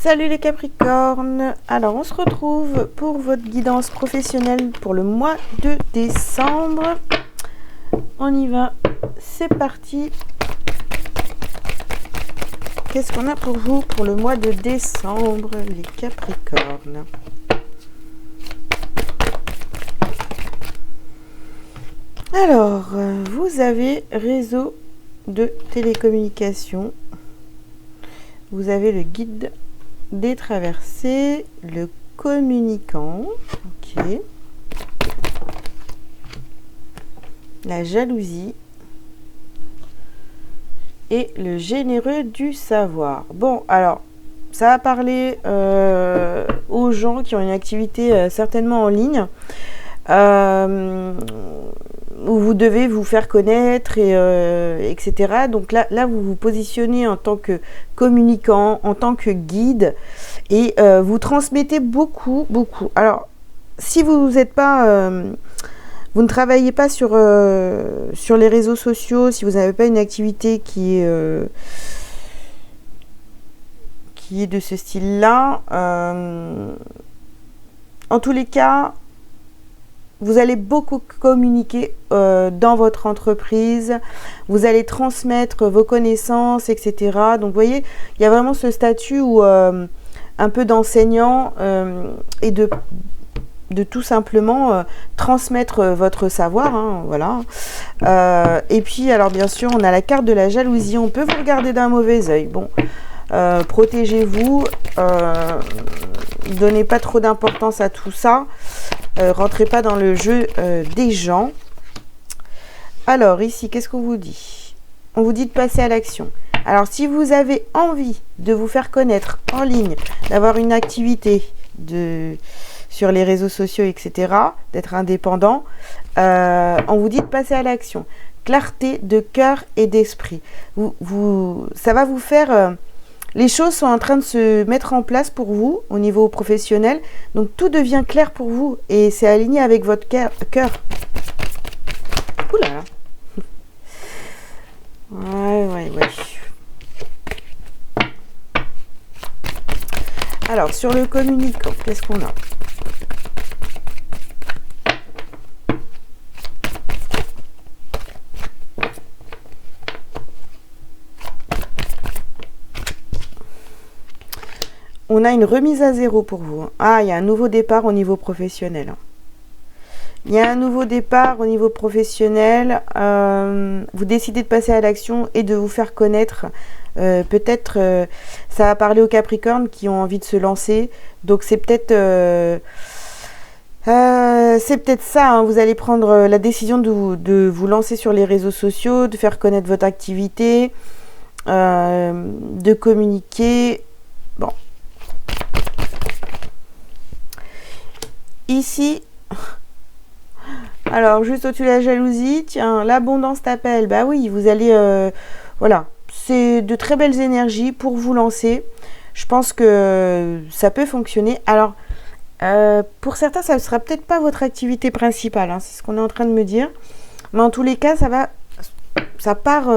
Salut les Capricornes. Alors on se retrouve pour votre guidance professionnelle pour le mois de décembre. On y va, c'est parti. Qu'est-ce qu'on a pour vous pour le mois de décembre, les Capricornes? Alors, vous avez réseau de télécommunications. Vous avez le guide des traversées, le communicant, ok, la jalousie et le généreux du savoir. Bon, alors, ça va parler aux gens qui ont une activité certainement en ligne, où vous devez vous faire connaître, etc. Donc là, vous vous positionnez en tant que communicant, en tant que guide, et vous transmettez beaucoup. Alors, si vous n'êtes pas, vous ne travaillez pas sur les réseaux sociaux, si vous n'avez pas une activité qui est de ce style-là, en tous les cas, vous allez beaucoup communiquer dans votre entreprise, vous allez transmettre vos connaissances, etc. Donc, vous voyez, il y a vraiment ce statut où un peu d'enseignant et de tout simplement transmettre votre savoir, hein, voilà. Et puis, alors bien sûr, on a la carte de la jalousie. On peut vous regarder d'un mauvais œil. Bon, protégez-vous, donnez pas trop d'importance à tout ça. Rentrez pas dans le jeu des gens. Alors ici, qu'est-ce qu'on vous dit? On vous dit de passer à l'action. Alors si vous avez envie de vous faire connaître en ligne, d'avoir une activité sur les réseaux sociaux, etc., d'être indépendant, on vous dit de passer à l'action. Clarté de cœur et d'esprit. Ça va vous faire... les choses sont en train de se mettre en place pour vous au niveau professionnel. Donc, tout devient clair pour vous. Et c'est aligné avec votre cœur. Ouh là là. Ouais. Alors, sur le communicant, qu'est-ce qu'on a? On a une remise à zéro pour vous. Ah, il y a un nouveau départ au niveau professionnel. Il y a un nouveau départ au niveau professionnel. Vous décidez de passer à l'action et de vous faire connaître. Peut-être, ça va parler aux Capricornes qui ont envie de se lancer. Donc, c'est peut-être ça. Hein. Vous allez prendre la décision de vous lancer sur les réseaux sociaux, de faire connaître votre activité, de communiquer. Bon. Ici, alors juste au-dessus de la jalousie, tiens, l'abondance t'appelle. Bah oui, vous allez, voilà, c'est de très belles énergies pour vous lancer. Je pense que ça peut fonctionner. Alors, pour certains, ça ne sera peut-être pas votre activité principale, hein, c'est ce qu'on est en train de me dire. Mais en tous les cas, ça part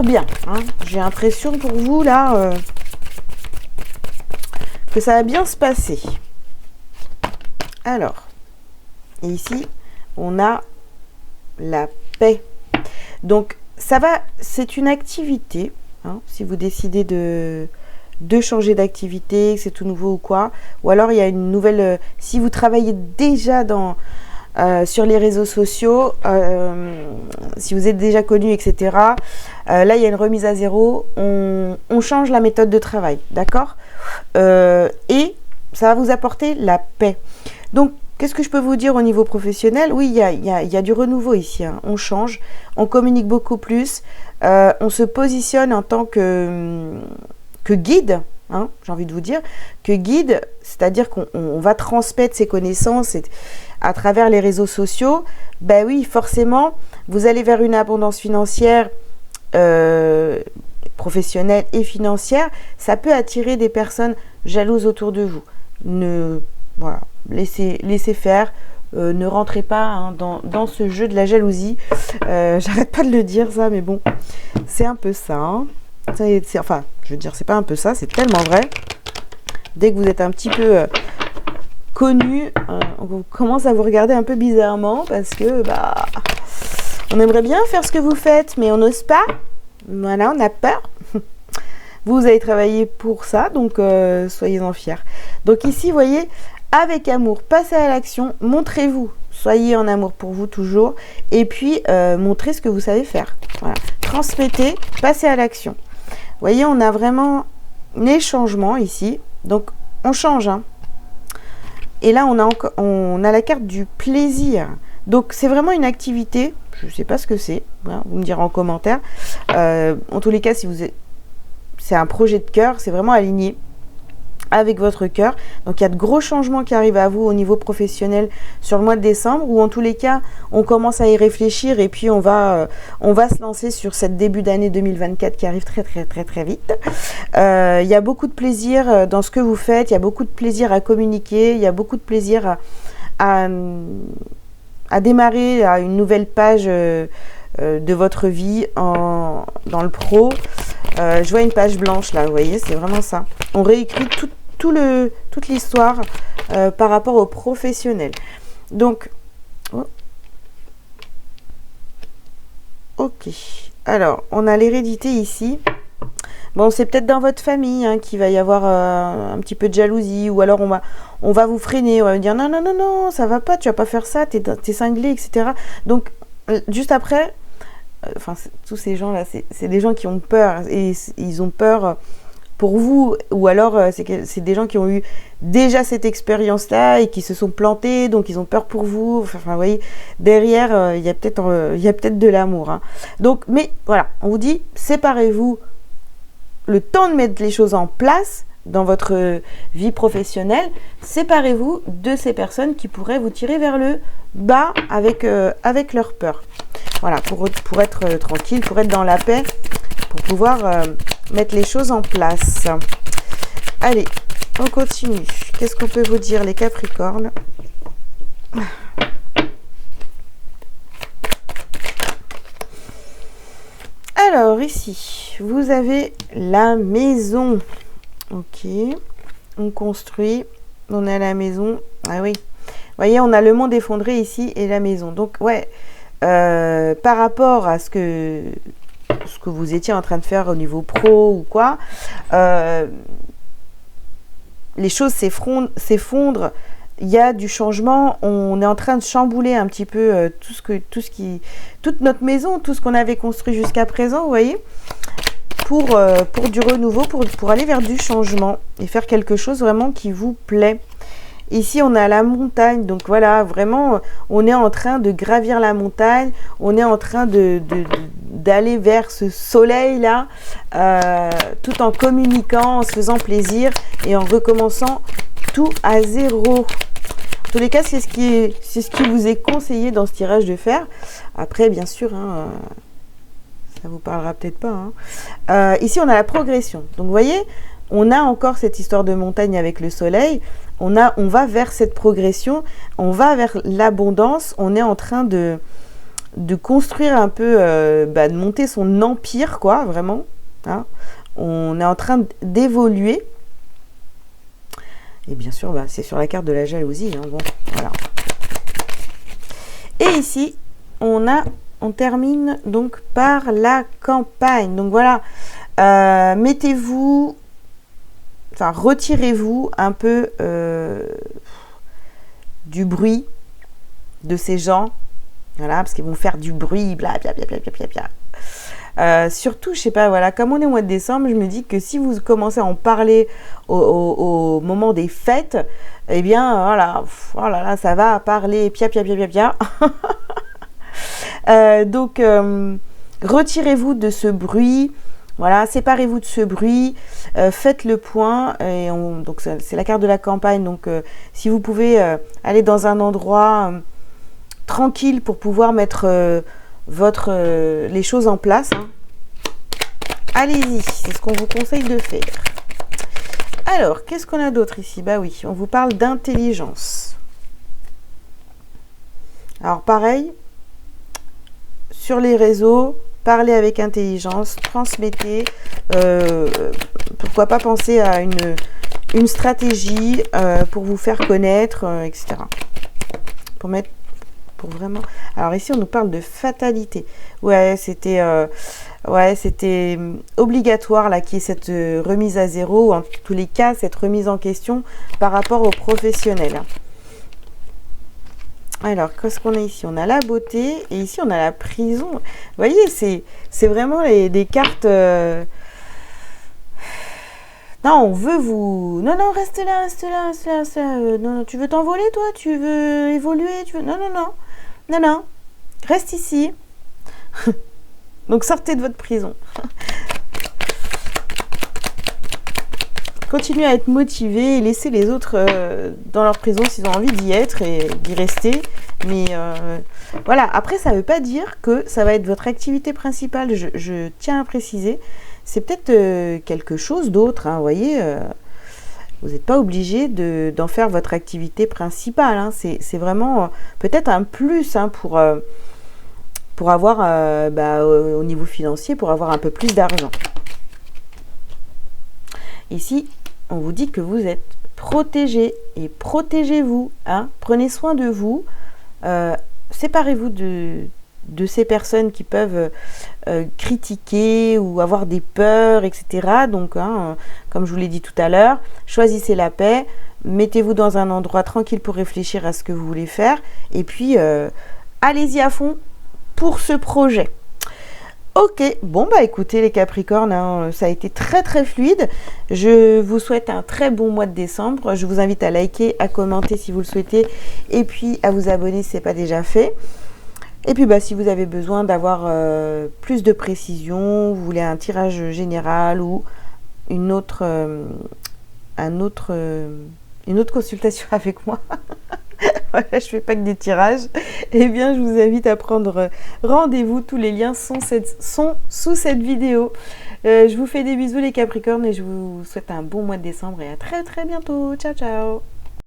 bien. Hein. J'ai l'impression pour vous, là, que ça va bien se passer. Alors, ici, on a la paix. Donc, ça va, c'est une activité. Hein, si vous décidez de changer d'activité, que c'est tout nouveau ou quoi. Ou alors, il y a une nouvelle... si vous travaillez déjà sur les réseaux sociaux, si vous êtes déjà connu, etc., là, il y a une remise à zéro. On change la méthode de travail, d'accord? Et ça va vous apporter la paix. Donc, qu'est-ce que je peux vous dire au niveau professionnel? Oui, il y a du renouveau ici. Hein. On change, on communique beaucoup plus, on se positionne en tant que guide, hein, j'ai envie de vous dire, que guide, c'est-à-dire qu'on va transmettre ses connaissances à travers les réseaux sociaux. Ben oui, forcément, vous allez vers une abondance financière, professionnelle et financière. Ça peut attirer des personnes jalouses autour de vous. Voilà. Laissez faire, ne rentrez pas hein, dans ce jeu de la jalousie. J'arrête pas de le dire ça, mais bon, c'est un peu ça. Hein. Enfin, Je veux dire, c'est pas un peu ça, c'est tellement vrai. Dès que vous êtes un petit peu connu, on commence à vous regarder un peu bizarrement parce que on aimerait bien faire ce que vous faites, mais on n'ose pas. Voilà, on a peur. Vous allez travailler pour ça, donc soyez-en fiers. Donc ici, vous voyez, avec amour, passez à l'action, montrez-vous. Soyez en amour pour vous toujours. Et puis, montrez ce que vous savez faire. Voilà. Transmettez, passez à l'action. Vous voyez, on a vraiment les changements ici. Donc, on change. Hein. Et là, on a la carte du plaisir. Donc, c'est vraiment une activité. Je ne sais pas ce que c'est. Hein, vous me direz en commentaire. En tous les cas, si vous êtes... c'est un projet de cœur. C'est vraiment aligné avec votre cœur. Donc, il y a de gros changements qui arrivent à vous au niveau professionnel sur le mois de décembre. Ou en tous les cas, on commence à y réfléchir. Et puis, on va se lancer sur cette début d'année 2024 qui arrive très, très, très, très vite. Il y a beaucoup de plaisir dans ce que vous faites. Il y a beaucoup de plaisir à communiquer. Il y a beaucoup de plaisir à démarrer une nouvelle page de votre vie dans le pro. Je vois une page blanche là, vous voyez, c'est vraiment ça. On réécrit toute l'histoire par rapport au professionnel. Donc, ok. Alors, on a l'hérédité ici. Bon, c'est peut-être dans votre famille qu'il va y avoir un petit peu de jalousie, ou alors on va vous freiner, on va vous dire non, non, non, non, ça va pas, tu vas pas faire ça, t'es cinglé, etc. Donc, juste après, tous ces gens-là, c'est des gens qui ont peur, et ils ont peur pour vous, ou alors c'est des gens qui ont eu déjà cette expérience-là et qui se sont plantés, donc ils ont peur pour vous. Enfin, vous voyez, derrière, il y a peut-être de l'amour. Hein. Donc, mais voilà, on vous dit, séparez-vous le temps de mettre les choses en place dans votre vie professionnelle, séparez-vous de ces personnes qui pourraient vous tirer vers le bas avec leur peur. Voilà, pour être tranquille, pour être dans la paix, pour pouvoir mettre les choses en place. Allez, on continue. Qu'est-ce qu'on peut vous dire, les Capricornes ? Alors, ici, vous avez la maison. Ok. On construit. On a la maison. Ah oui. Vous voyez, on a le monde effondré ici et la maison. Donc, ouais. Par rapport à ce que vous étiez en train de faire au niveau pro ou quoi, les choses s'effondrent. Il y a du changement, on est en train de chambouler un petit peu toute notre maison, tout ce qu'on avait construit jusqu'à présent, vous voyez, pour du renouveau, pour aller vers du changement et faire quelque chose vraiment qui vous plaît. Ici, on a la montagne, donc voilà, vraiment, on est en train de gravir la montagne, on est en train d'aller vers ce soleil-là, tout en communiquant, en se faisant plaisir et en recommençant tout à zéro. En tous les cas, c'est ce qui vous est conseillé dans ce tirage de faire. Après, bien sûr, ça vous parlera peut-être pas. Ici, on a la progression. Donc, vous voyez, on a encore cette histoire de montagne avec le soleil. On va vers cette progression. On va vers l'abondance. On est en train de construire un peu, de monter son empire, quoi, vraiment. Hein. On est en train d'évoluer. Et bien sûr, c'est sur la carte de la jalousie. Hein, bon, voilà. Et ici, on termine donc par la campagne. Donc voilà, retirez-vous un peu du bruit de ces gens. Voilà, parce qu'ils vont faire du bruit, bla bla bla bla bla bla. Surtout, je sais pas, voilà, comme on est au mois de décembre, je me dis que si vous commencez à en parler au moment des fêtes, eh bien, voilà, oh là là, ça va parler pia pia pia pia pia. Donc, retirez-vous de ce bruit, voilà, séparez-vous de ce bruit, faites le point, donc c'est la carte de la campagne, donc si vous pouvez aller dans un endroit tranquille pour pouvoir mettre les choses en place, hein. Allez-y, c'est ce qu'on vous conseille de faire. Alors, qu'est-ce qu'on a d'autre ici? Bah oui, on vous parle d'intelligence. Alors pareil, sur les réseaux, parlez avec intelligence, transmettez. Pourquoi pas penser à une stratégie pour vous faire connaître, etc. Pour vraiment... Alors ici, on nous parle de fatalité. Ouais, c'était obligatoire là qu'il y ait cette remise à zéro, ou en tous les cas, cette remise en question par rapport aux professionnels. Alors, qu'est-ce qu'on a ici? On a la beauté et ici, on a la prison. Vous voyez, c'est vraiment des cartes... Non, on veut vous... Non, non, reste là, reste là, reste là, reste là. Non, tu veux t'envoler, toi? Tu veux évoluer? Tu veux... Non, non, non. Non, non. Reste ici. Donc, sortez de votre prison. Continuez à être motivé et laissez les autres dans leur prison s'ils ont envie d'y être et d'y rester. Mais voilà, après, ça ne veut pas dire que ça va être votre activité principale. Je tiens à préciser. C'est peut-être quelque chose d'autre, hein, vous voyez. Vous n'êtes pas obligé d'en faire votre activité principale. Hein. C'est vraiment peut-être un plus hein, pour avoir, au niveau financier, pour avoir un peu plus d'argent. Ici, on vous dit que vous êtes protégé et protégez-vous. Hein. Prenez soin de vous. Séparez-vous de ces personnes qui peuvent critiquer ou avoir des peurs, etc. Donc, hein, comme je vous l'ai dit tout à l'heure, choisissez la paix, mettez-vous dans un endroit tranquille pour réfléchir à ce que vous voulez faire, et puis allez-y à fond pour ce projet. Ok, bon bah écoutez les Capricornes, hein, ça a été très très fluide. Je vous souhaite un très bon mois de décembre. Je vous invite à liker, à commenter si vous le souhaitez, et puis à vous abonner si ce n'est pas déjà fait. Et puis, si vous avez besoin d'avoir plus de précision, vous voulez un tirage général ou une autre consultation avec moi, voilà, je ne fais pas que des tirages, eh bien, je vous invite à prendre rendez-vous. Tous les liens sont sous cette vidéo. Je vous fais des bisous les Capricornes et je vous souhaite un bon mois de décembre et à très très bientôt. Ciao, ciao!